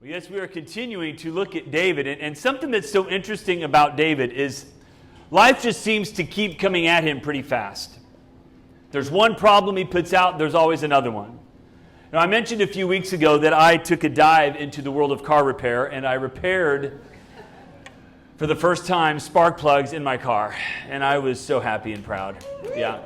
Well, yes, we are continuing to look at David, and something that's so interesting about David is life just seems to keep coming at him pretty fast. There's one problem he puts out, there's always another one. Now, I mentioned a few weeks ago that I took a dive into the world of car repair, and I repaired, for the first time, spark plugs in my car, and I was so happy and proud. Yeah.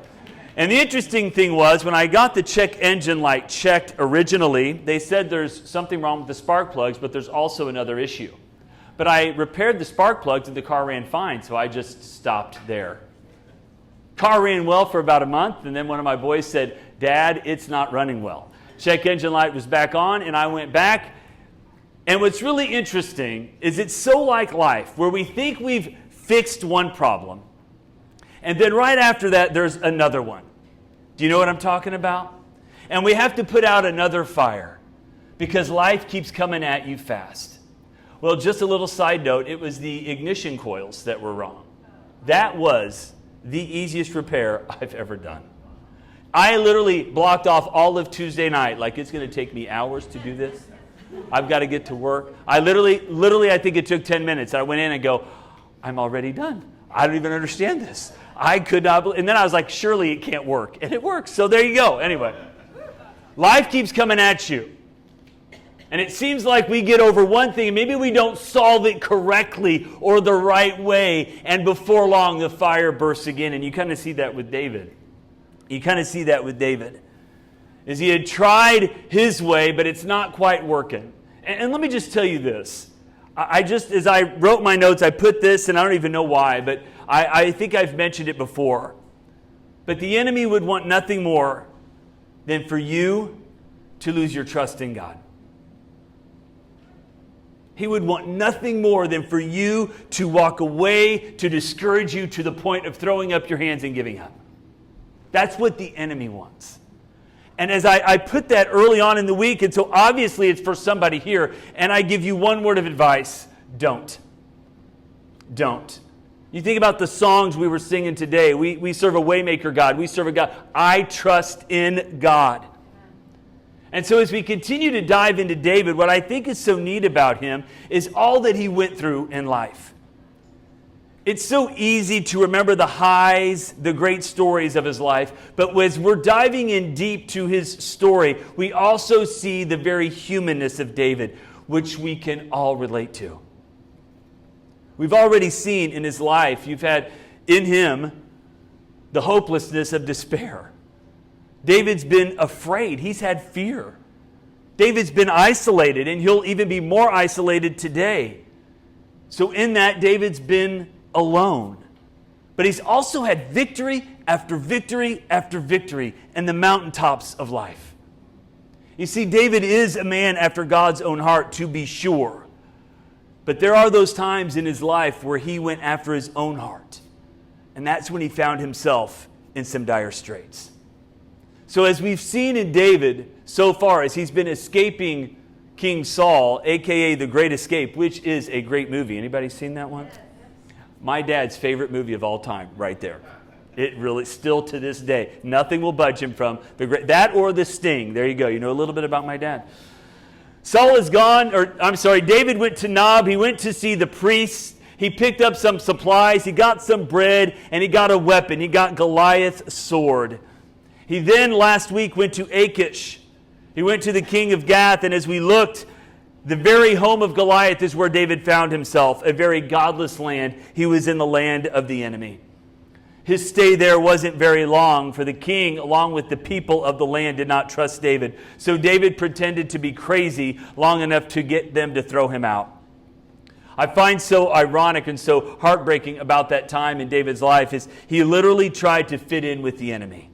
And the interesting thing was, when I got the check engine light checked originally, they said there's something wrong with the spark plugs, but there's also another issue. But I repaired the spark plugs and the car ran fine, so I just stopped there. Car ran well for about a month, and then one of my boys said, "Dad, it's not running well." Check engine light was back on, and I went back. And what's really interesting is it's so like life, where we think we've fixed one problem, and then right after that, there's another one. Do you know what I'm talking about? And we have to put out another fire because life keeps coming at you fast. Well, just a little side note, it was the ignition coils that were wrong. That was the easiest repair I've ever done. I literally blocked off all of Tuesday night, like it's going to take me hours to do this. I've got to get to work. I literally, I think it took 10 minutes. I went in and go, I'm already done. I don't even understand this. I could not believe, and then I was like, surely it can't work. And it works, so there you go. Anyway, life keeps coming at you. And it seems like we get over one thing, and maybe we don't solve it correctly or the right way, and before long the fire bursts again. And you kind of see that with David. Is he had tried his way, but it's not quite working. And let me just tell you this. As I wrote my notes, I put this, and I don't even know why, but I think I've mentioned it before. But the enemy would want nothing more than for you to lose your trust in God. He would want nothing more than for you to walk away, to discourage you to the point of throwing up your hands and giving up. That's what the enemy wants. And as I put that early on in the week, and so obviously it's for somebody here, and I give you one word of advice: don't. Don't. You think about the songs we were singing today. We serve a waymaker God. We serve a God. I trust in God. And so as we continue to dive into David, what I think is so neat about him is all that he went through in life. It's so easy to remember the highs, the great stories of his life, but as we're diving in deep to his story, we also see the very humanness of David, which we can all relate to. We've already seen in his life, you've had in him the hopelessness of despair. David's been afraid. He's had fear. David's been isolated, and he'll even be more isolated today. So in that, David's been alone. But he's also had victory after victory after victory in the mountaintops of life. You see, David is a man after God's own heart, to be sure. But there are those times in his life where he went after his own heart. And that's when he found himself in some dire straits. So as we've seen in David so far, as he's been escaping King Saul, a.k.a. The Great Escape, which is a great movie. Anybody seen that one? My dad's favorite movie of all time, right there. It really, still to this day, nothing will budge him from that or The Sting. There you go. You know a little bit about my dad. Saul is gone, David went to Nob. He went to see the priests. He picked up some supplies. He got some bread, and he got a weapon. He got Goliath's sword. He then last week went to Achish. He went to the king of Gath, and as we looked, the very home of Goliath is where David found himself, a very godless land. He was in the land of the enemy. His stay there wasn't very long, for the king, along with the people of the land, did not trust David. So David pretended to be crazy long enough to get them to throw him out. I find so ironic and so heartbreaking about that time in David's life is he literally tried to fit in with the enemy.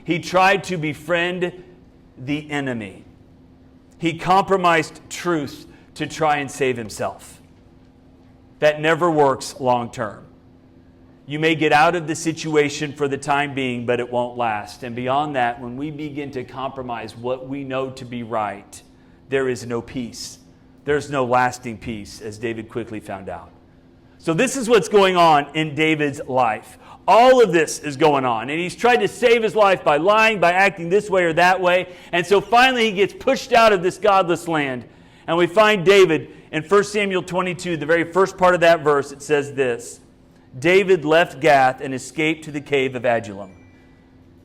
He tried to befriend the enemy. He compromised truth to try and save himself. That never works long term. You may get out of the situation for the time being, but it won't last. And beyond that, when we begin to compromise what we know to be right, there is no peace. There's no lasting peace, as David quickly found out. So this is what's going on in David's life. All of this is going on. And he's tried to save his life by lying, by acting this way or that way. And so finally he gets pushed out of this godless land. And we find David in 1 Samuel 22, the very first part of that verse, it says this: David left Gath and escaped to the cave of Adullam.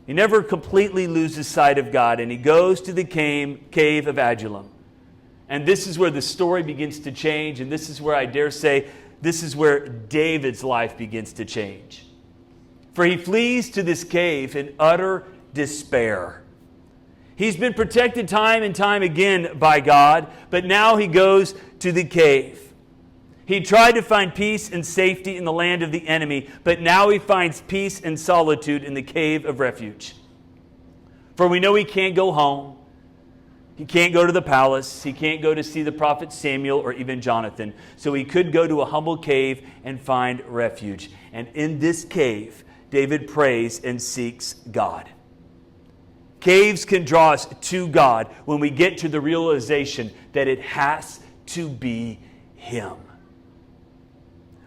He never completely loses sight of God, and he goes to the cave of Adullam. And this is where the story begins to change, and this is where I dare say, this is where David's life begins to change. For he flees to this cave in utter despair. He's been protected time and time again by God, but now he goes to the cave. He tried to find peace and safety in the land of the enemy, but now he finds peace and solitude in the cave of refuge. For we know he can't go home. He can't go to the palace. He can't go to see the prophet Samuel or even Jonathan. So he could go to a humble cave and find refuge. And in this cave, David prays and seeks God. Caves can draw us to God when we get to the realization that it has to be Him.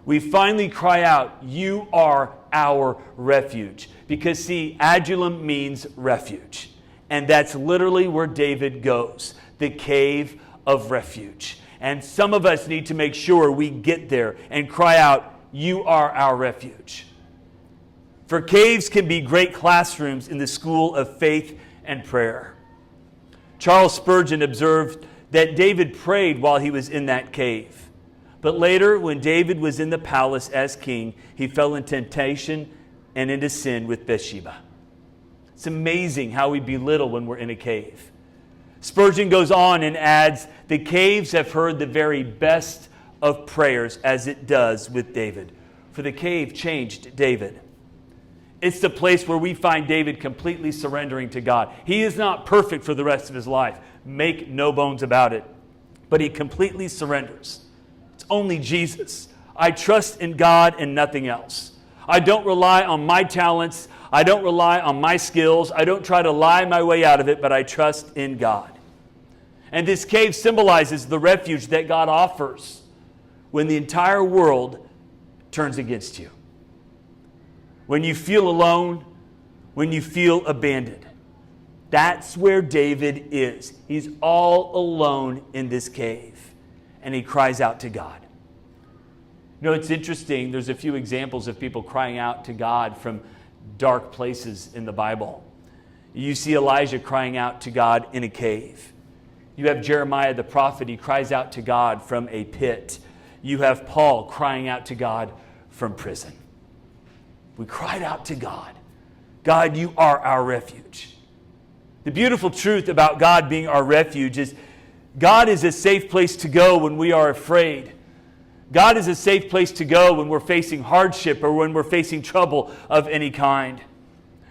We finally cry out, "You are our refuge." Because see, Adullam means refuge. And that's literally where David goes, the cave of refuge. And some of us need to make sure we get there and cry out, "You are our refuge." For caves can be great classrooms in the school of faith and prayer. Charles Spurgeon observed that David prayed while he was in that cave. But later, when David was in the palace as king, he fell in temptation and into sin with Bathsheba. It's amazing how we belittle when we're in a cave. Spurgeon goes on and adds, "The caves have heard the very best of prayers, as it does with David." For the cave changed David. It's the place where we find David completely surrendering to God. He is not perfect for the rest of his life. Make no bones about it. But he completely surrenders. It's only Jesus. I trust in God and nothing else. I don't rely on my talents. I don't rely on my skills. I don't try to lie my way out of it, but I trust in God. And this cave symbolizes the refuge that God offers when the entire world turns against you. When you feel alone, when you feel abandoned. That's where David is. He's all alone in this cave. And he cries out to God. You know, it's interesting. There's a few examples of people crying out to God from dark places in the Bible. You see Elijah crying out to God in a cave. You have Jeremiah the prophet. He cries out to God from a pit. You have Paul crying out to God from prison. We cried out to God. God, you are our refuge. The beautiful truth about God being our refuge is God is a safe place to go when we are afraid. God is a safe place to go when we're facing hardship or when we're facing trouble of any kind.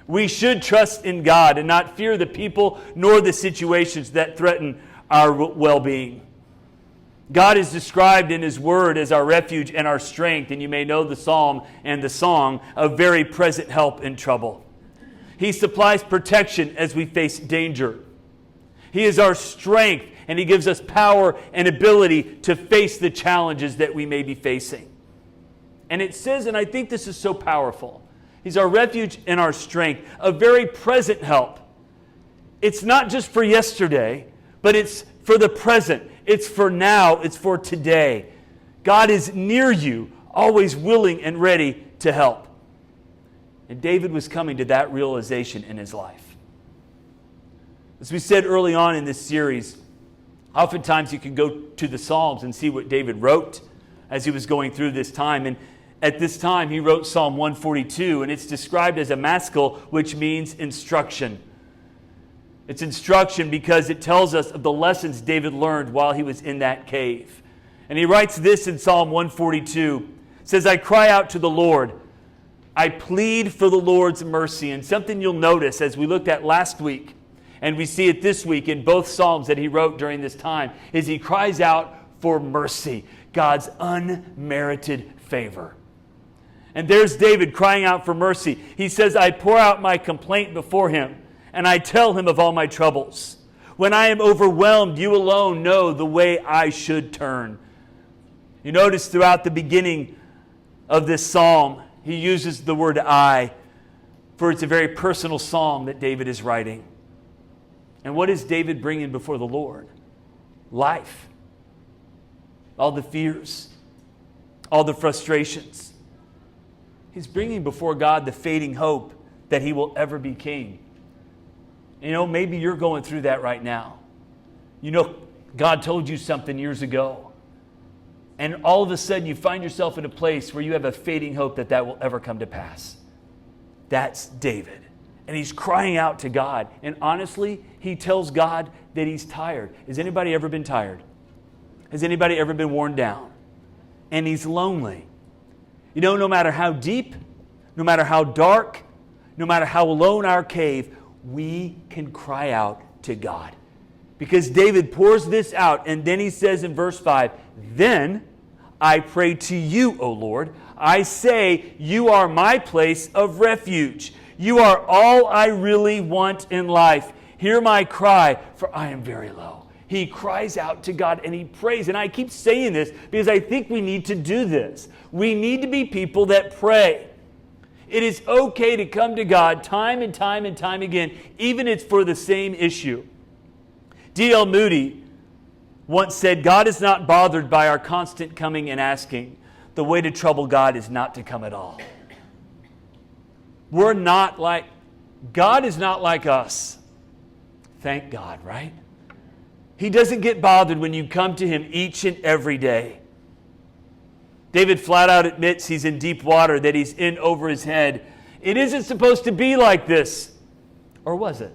We should trust in God and not fear the people nor the situations that threaten our well-being. God is described in His Word as our refuge and our strength, and you may know the psalm and the song of very present help in trouble. He supplies protection as we face danger. He is our strength, and He gives us power and ability to face the challenges that we may be facing. And it says, and I think this is so powerful, He's our refuge and our strength, a very present help. It's not just for yesterday, but it's for the present. It's for now. It's for today. God is near you, always willing and ready to help. And David was coming to that realization in his life. As we said early on in this series, oftentimes you can go to the Psalms and see what David wrote as he was going through this time. And at this time, he wrote Psalm 142, and it's described as a maskil, which means instruction. It's instruction because it tells us of the lessons David learned while he was in that cave. And he writes this in Psalm 142. It says, "I cry out to the Lord. I plead for the Lord's mercy." And something you'll notice as we looked at last week, and we see it this week in both Psalms that he wrote during this time, is he cries out for mercy, God's unmerited favor. And there's David crying out for mercy. He says, "I pour out my complaint before Him, and I tell Him of all my troubles. When I am overwhelmed, you alone know the way I should turn." You notice throughout the beginning of this psalm, he uses the word "I," for it's a very personal psalm that David is writing. And what is David bringing before the Lord? Life. all the fears, all the frustrations. He's bringing before God the fading hope that he will ever be king. You know, maybe you're going through that right now. You know, God told you something years ago. And all of a sudden you find yourself in a place where you have a fading hope that that will ever come to pass. That's David. And he's crying out to God. And honestly, he tells God that he's tired. Has anybody ever been tired? Has anybody ever been worn down? And he's lonely. You know, no matter how deep, no matter how dark, no matter how alone our cave, we can cry out to God. Because David pours this out, and then he says in verse 5, "Then I pray to you, O Lord. I say, you are my place of refuge. You are all I really want in life. Hear my cry, for I am very low." He cries out to God and he prays. And I keep saying this because I think we need to do this. We need to be people that pray. It is okay to come to God time and time and time again, even if it's for the same issue. D.L. Moody once said, "God is not bothered by our constant coming and asking. The way to trouble God is not to come at all." God is not like us. Thank God, right? He doesn't get bothered when you come to him each and every day. David flat out admits he's in deep water, that he's in over his head. It isn't supposed to be like this. Or was it?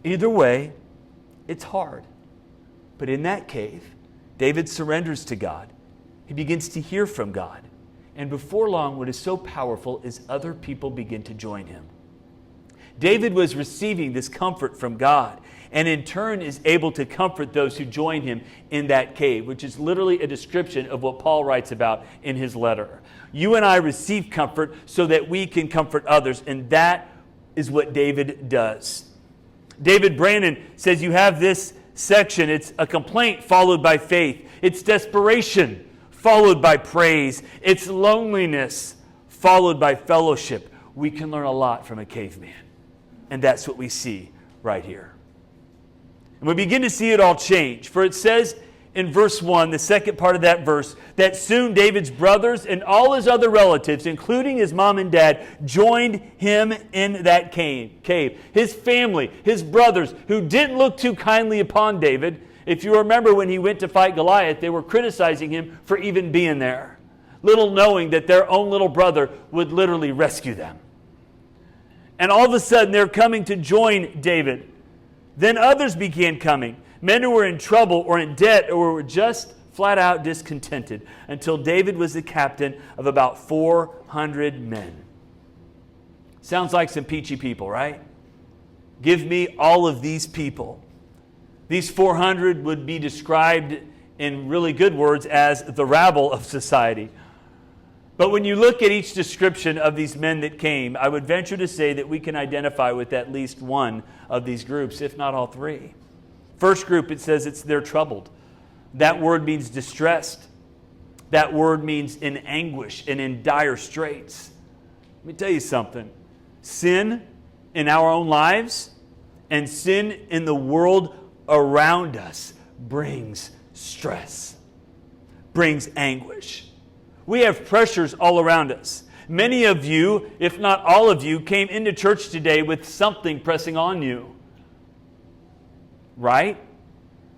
Either way, it's hard. But in that cave, David surrenders to God. He begins to hear from God. And before long, what is so powerful is other people begin to join him. David was receiving this comfort from God, and in turn is able to comfort those who join him in that cave, which is literally a description of what Paul writes about in his letter. You and I receive comfort so that we can comfort others, and that is what David does. David Brandon says you have this section. It's a complaint followed by faith. It's desperation followed by praise. It's loneliness followed by fellowship. We can learn a lot from a caveman. And that's what we see right here. And we begin to see it all change. For it says in verse 1, the second part of that verse, that soon David's brothers and all his other relatives, including his mom and dad, joined him in that cave. His family, his brothers, who didn't look too kindly upon David. If you remember when he went to fight Goliath, they were criticizing him for even being there, little knowing that their own little brother would literally rescue them. And all of a sudden, they're coming to join David. Then others began coming, men who were in trouble or in debt or were just flat out discontented, until David was the captain of about 400 men. Sounds like some peachy people, right? Give me all of these people. These 400 would be described in really good words as the rabble of society. But when you look at each description of these men that came, I would venture to say that we can identify with at least one of these groups, if not all three. First group, it says they're troubled. That word means distressed. That word means in anguish and in dire straits. Let me tell you something. Sin in our own lives and sin in the world around us brings stress, brings anguish. We have pressures all around us. Many of you, if not all of you, came into church today with something pressing on you. Right?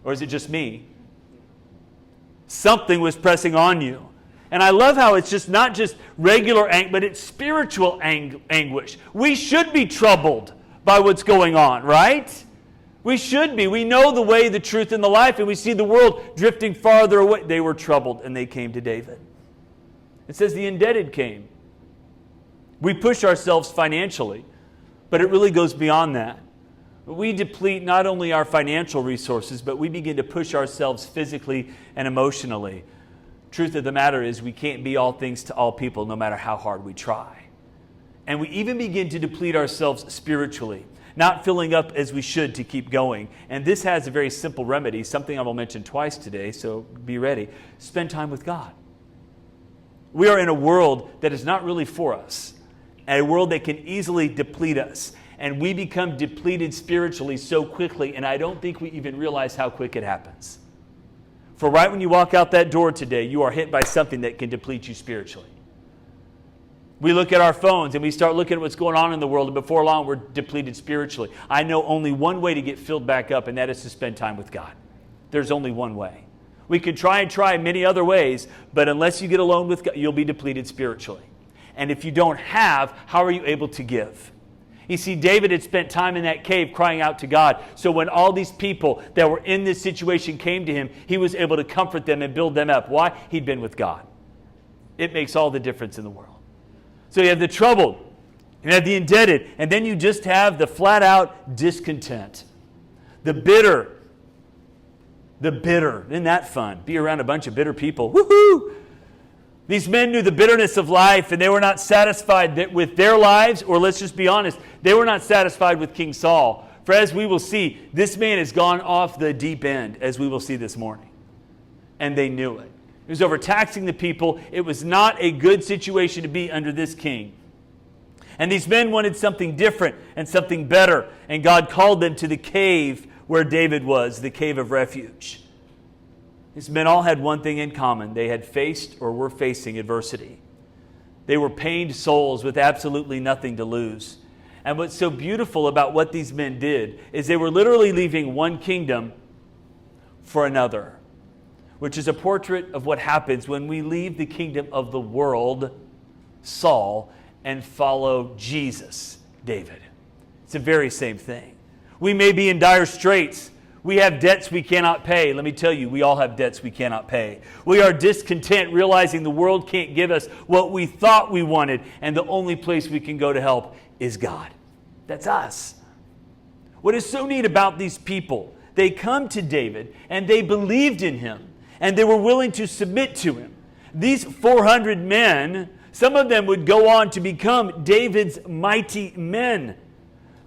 Or is it just me? Something was pressing on you. And I love how it's just not just regular anguish, but it's spiritual anguish. We should be troubled by what's going on, right? We should be. We know the way, the truth, and the life, and we see the world drifting farther away. They were troubled, and they came to David. It says the indebted came. We push ourselves financially, but it really goes beyond that. We deplete not only our financial resources, but we begin to push ourselves physically and emotionally. Truth of the matter is we can't be all things to all people no matter how hard we try. And we even begin to deplete ourselves spiritually, not filling up as we should to keep going. And this has a very simple remedy, something I will mention twice today, so be ready. Spend time with God. We are in a world that is not really for us, a world that can easily deplete us. And we become depleted spiritually so quickly, and I don't think we even realize how quick it happens. For right when you walk out that door today, you are hit by something that can deplete you spiritually. We look at our phones and we start looking at what's going on in the world, and before long we're depleted spiritually. I know only one way to get filled back up, and that is to spend time with God. There's only one way. We can try many other ways, but unless you get alone with God, you'll be depleted spiritually. And if you don't have, how are you able to give? You see, David had spent time in that cave crying out to God. So when all these people that were in this situation came to him, he was able to comfort them and build them up. Why? He'd been with God. It makes all the difference in the world. So you have the troubled, you have the indebted, and then you just have the flat-out discontent. The bitter. Isn't that fun? Be around a bunch of bitter people. Woohoo! These men knew the bitterness of life, and they were not satisfied with their lives, or let's just be honest, they were not satisfied with King Saul. For as we will see, this man has gone off the deep end, as we will see this morning. And they knew it. He was overtaxing the people. It was not a good situation to be under this king. And these men wanted something different and something better, and God called them to the cave where David was, the cave of refuge. These men all had one thing in common. They had faced or were facing adversity. They were pained souls with absolutely nothing to lose. And what's so beautiful about what these men did is they were literally leaving one kingdom for another, which is a portrait of what happens when we leave the kingdom of the world, Saul, and follow Jesus, David. It's the very same thing. We may be in dire straits. We have debts we cannot pay. Let me tell you, we all have debts we cannot pay. We are discontent, realizing the world can't give us what we thought we wanted, and the only place we can go to help is God. That's us. What is so neat about these people, they come to David, and they believed in him, and they were willing to submit to him. These 400 men, some of them would go on to become David's mighty men.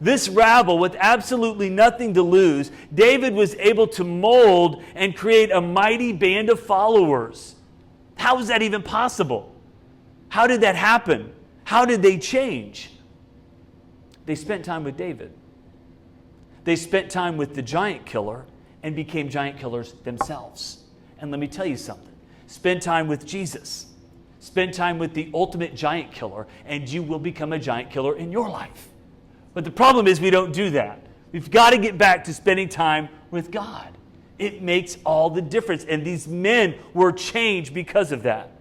This rabble, with absolutely nothing to lose, David was able to mold and create a mighty band of followers. How is that even possible? How did that happen? How did they change? They spent time with David. They spent time with the giant killer and became giant killers themselves. And let me tell you something. Spend time with Jesus. Spend time with the ultimate giant killer, and you will become a giant killer in your life. But the problem is we don't do that. We've got to get back to spending time with God. It makes all the difference. And these men were changed because of that.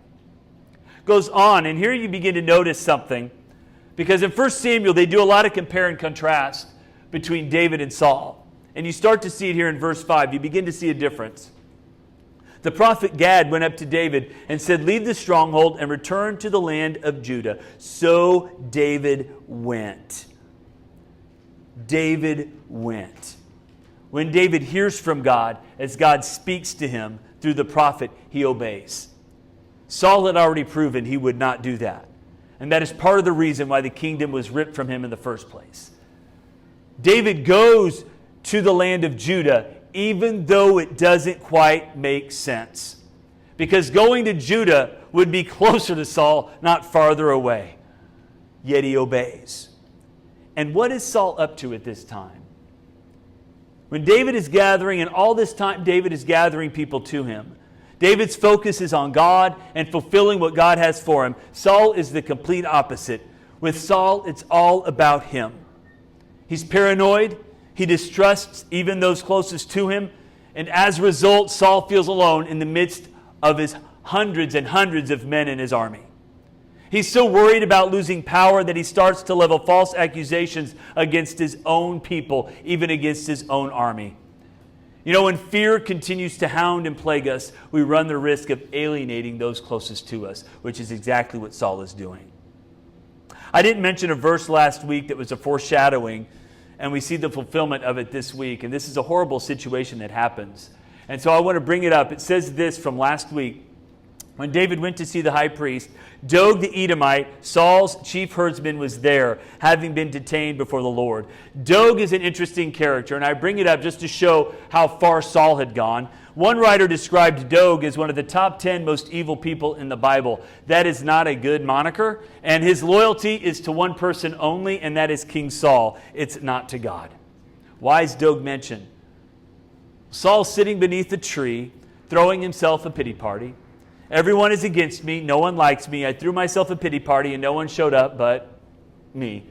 Goes on, and here you begin to notice something. Because in 1 Samuel, they do a lot of compare and contrast between David and Saul. And you start to see it here in verse 5. You begin to see a difference. The prophet Gad went up to David and said, "Leave the stronghold and return to the land of Judah." So David went. David went. When David hears from God, as God speaks to him through the prophet, he obeys. Saul had already proven he would not do that. And that is part of the reason why the kingdom was ripped from him in the first place. David goes to the land of Judah, even though it doesn't quite make sense. Because going to Judah would be closer to Saul, not farther away. Yet he obeys. And what is Saul up to at this time? When David is gathering, and all this time David is gathering people to him, David's focus is on God and fulfilling what God has for him. Saul is the complete opposite. With Saul, it's all about him. He's paranoid. He distrusts even those closest to him. And as a result, Saul feels alone in the midst of his hundreds and hundreds of men in his army. He's so worried about losing power that he starts to level false accusations against his own people, even against his own army. You know, when fear continues to hound and plague us, we run the risk of alienating those closest to us, which is exactly what Saul is doing. I didn't mention a verse last week that was a foreshadowing, and we see the fulfillment of it this week. And this is a horrible situation that happens. And so I want to bring it up. It says this from last week. When David went to see the high priest, Doeg the Edomite, Saul's chief herdsman, was there, having been detained before the Lord. Doeg is an interesting character, and I bring it up just to show how far Saul had gone. One writer described Doeg as one of the top 10 most evil people in the Bible. That is not a good moniker, and his loyalty is to one person only, and that is King Saul. It's not to God. Why is Doeg mentioned? Saul sitting beneath a tree, throwing himself a pity party. Everyone is against me. No one likes me. I threw myself a pity party and no one showed up but me.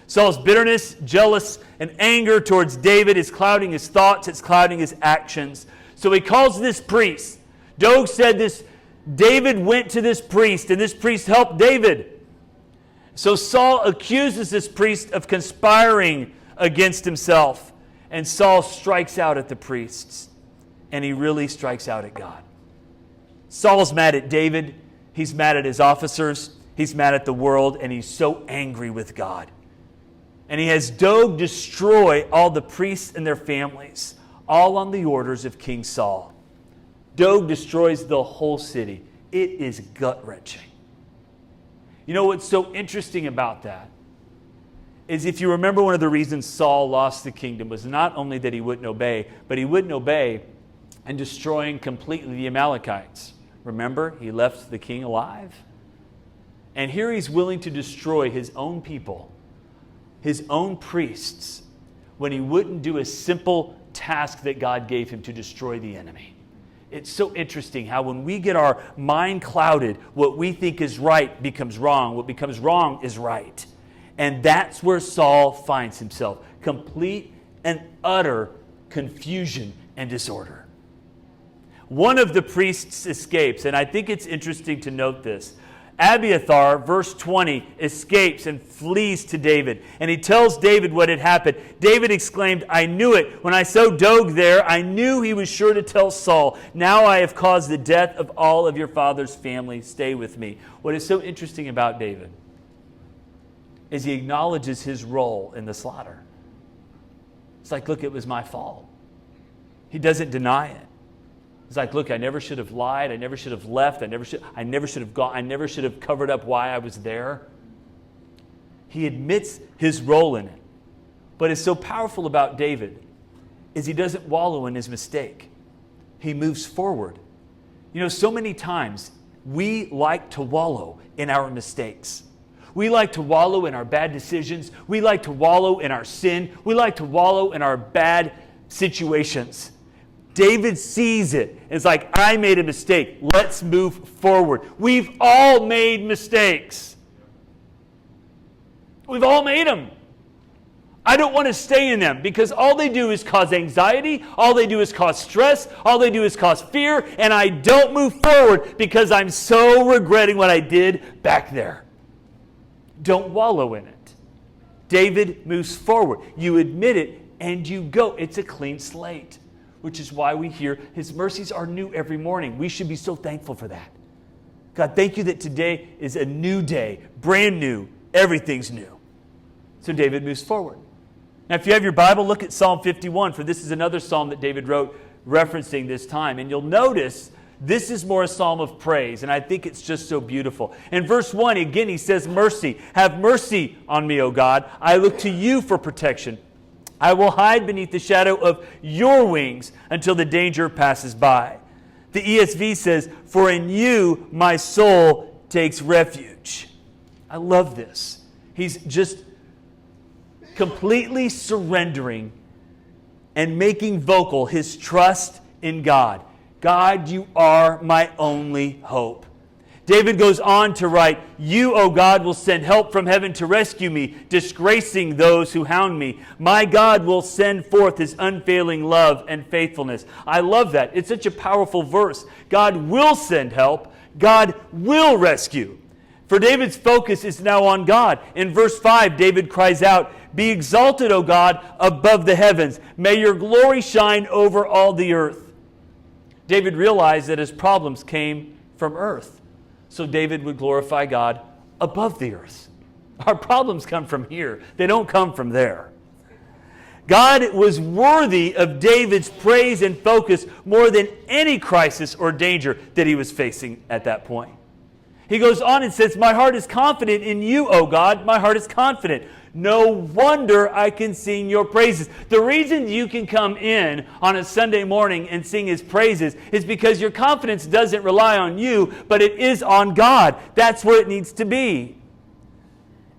Saul's bitterness, jealous, and anger towards David is clouding his thoughts. It's clouding his actions. So he calls this priest. Doeg said this. David went to this priest and this priest helped David. So Saul accuses this priest of conspiring against himself. And Saul strikes out at the priests. And he really strikes out at God. Saul's mad at David. He's mad at his officers. He's mad at the world. And he's so angry with God. And he has Doeg destroy all the priests and their families. All on the orders of King Saul. Doeg destroys the whole city. It is gut-wrenching. You know what's so interesting about that is if you remember one of the reasons Saul lost the kingdom was not only that he wouldn't obey, but he wouldn't obey in destroying completely the Amalekites. Remember, he left the king alive. And here he's willing to destroy his own people, his own priests, when he wouldn't do a simple task that God gave him to destroy the enemy. It's so interesting how when we get our mind clouded, what we think is right becomes wrong. What becomes wrong is right. And that's where Saul finds himself. Complete and utter confusion and disorder. One of the priests escapes, and I think it's interesting to note this. Abiathar, verse 20, escapes and flees to David. And he tells David what had happened. David exclaimed, I knew it. When I saw Doeg there, I knew he was sure to tell Saul. Now I have caused the death of all of your father's family. Stay with me. What is so interesting about David is he acknowledges his role in the slaughter. It's like, look, it was my fault. He doesn't deny it. It's like, look, I never should have lied. I never should have left. I never should have gone. I never should have covered up why I was there. He admits his role in it. But it's so powerful about David is he doesn't wallow in his mistake. He moves forward. You know, so many times we like to wallow in our mistakes. We like to wallow in our bad decisions. We like to wallow in our sin. We like to wallow in our bad situations. David sees it. It's like, I made a mistake. Let's move forward. We've all made mistakes. We've all made them. I don't want to stay in them because all they do is cause anxiety. All they do is cause stress. All they do is cause fear. And I don't move forward because I'm so regretting what I did back there. Don't wallow in it. David moves forward. You admit it and you go. It's a clean slate. Which is why we hear His mercies are new every morning. We should be so thankful for that. God, thank you that today is a new day, brand new, everything's new. So David moves forward. Now, if you have your Bible, look at Psalm 51, for this is another psalm that David wrote referencing this time. And you'll notice this is more a psalm of praise, and I think it's just so beautiful. In verse 1, again, he says, mercy. Have mercy on me, O God. I look to you for protection. I will hide beneath the shadow of your wings until the danger passes by. The ESV says, for in you my soul takes refuge. I love this. He's just completely surrendering and making vocal his trust in God. God, you are my only hope. David goes on to write, you, O God, will send help from heaven to rescue me, disgracing those who hound me. My God will send forth His unfailing love and faithfulness. I love that. It's such a powerful verse. God will send help. God will rescue. For David's focus is now on God. In verse 5, David cries out, be exalted, O God, above the heavens. May your glory shine over all the earth. David realized that his problems came from earth. So David would glorify God above the earth. Our problems come from here. They don't come from there. God was worthy of David's praise and focus more than any crisis or danger that he was facing at that point. He goes on and says, my heart is confident in you, O God. My heart is confident. No wonder I can sing your praises. The reason you can come in on a Sunday morning and sing His praises is because your confidence doesn't rely on you, but it is on God. That's where it needs to be.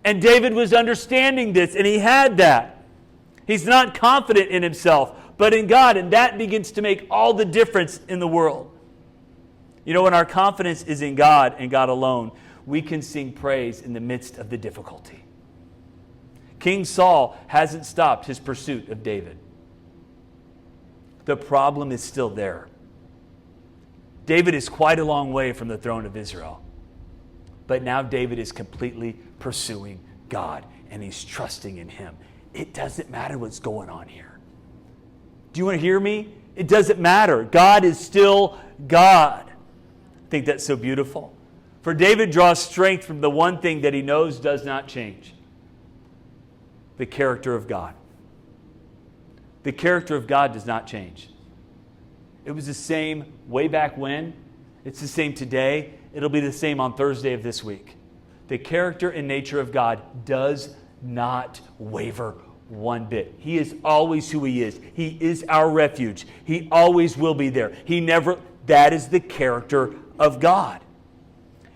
And David was understanding this, and he had that. He's not confident in himself, but in God. And that begins to make all the difference in the world. You know, when our confidence is in God and God alone, we can sing praise in the midst of the difficulty. King Saul hasn't stopped his pursuit of David. The problem is still there. David is quite a long way from the throne of Israel. But now David is completely pursuing God, and he's trusting in him. It doesn't matter what's going on here. Do you want to hear me? It doesn't matter. God is still God. I think that's so beautiful. For David draws strength from the one thing that he knows does not change: the character of God. The character of God does not change. It was the same way back when. It's the same today. It'll be the same on Thursday of this week. The character and nature of God does not waver one bit. He is always who he is. He is our refuge. He always will be there. That is the character of God.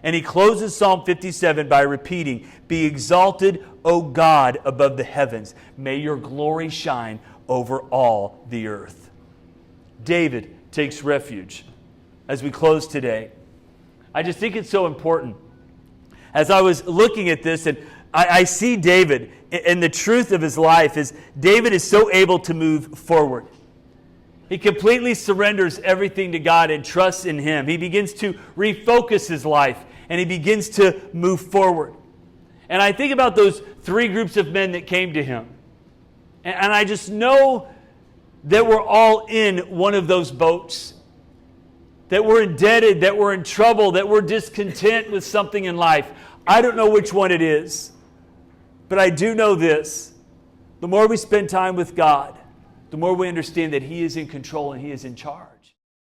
And he closes Psalm 57 by repeating, "Be exalted, O God, above the heavens. May your glory shine over all the earth." David takes refuge. As we close today, I just think it's so important. As I was looking at this, and I see David, and the truth of his life is David is so able to move forward. He completely surrenders everything to God and trusts in him. He begins to refocus his life, and he begins to move forward. And I think about those three groups of men that came to him. And I just know that we're all in one of those boats. That we're indebted, that we're in trouble, that we're discontent with something in life. I don't know which one it is. But I do know this: the more we spend time with God, the more we understand that He is in control and He is in charge.